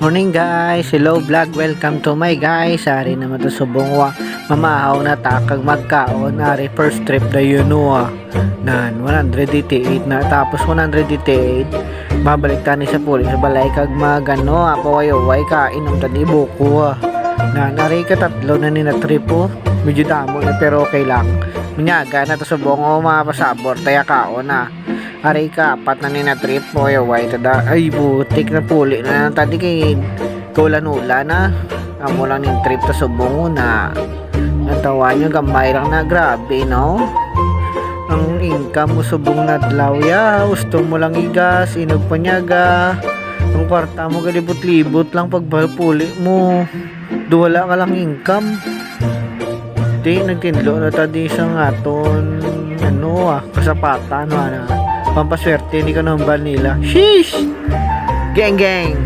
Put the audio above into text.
Morning guys, hello vlog, welcome to my guys. Ari naman to subong wa mamahaw na takag magkaon. Ari first trip na yun nan 188 na tapos 188 mabalik tani sa puli sa balay kag magano apaway-way kain ang tanibo ko nan ari ka tatlo na ni na trip medyo damo na pero okay lang munyaga na to subong mapasabor taya kaon na. Aray ka, apat na ni na trip mo, ay tada, ay butik na puli na tadi kay kaulan-ulan na. Amo lang yung trip ta subong na. Natawa nyo gamay lang na, grabe no. Ang income mo subong na dlawya, gusto mo lang igas, inog panyaga. Ang kwarta mo galibot-libot lang pagpuli mo. Duwala ka lang income. Di, nagtinlo na tadi sa aton, kasapatan, pampaswerte ni ka nambal nila. Sheesh! Geng geng!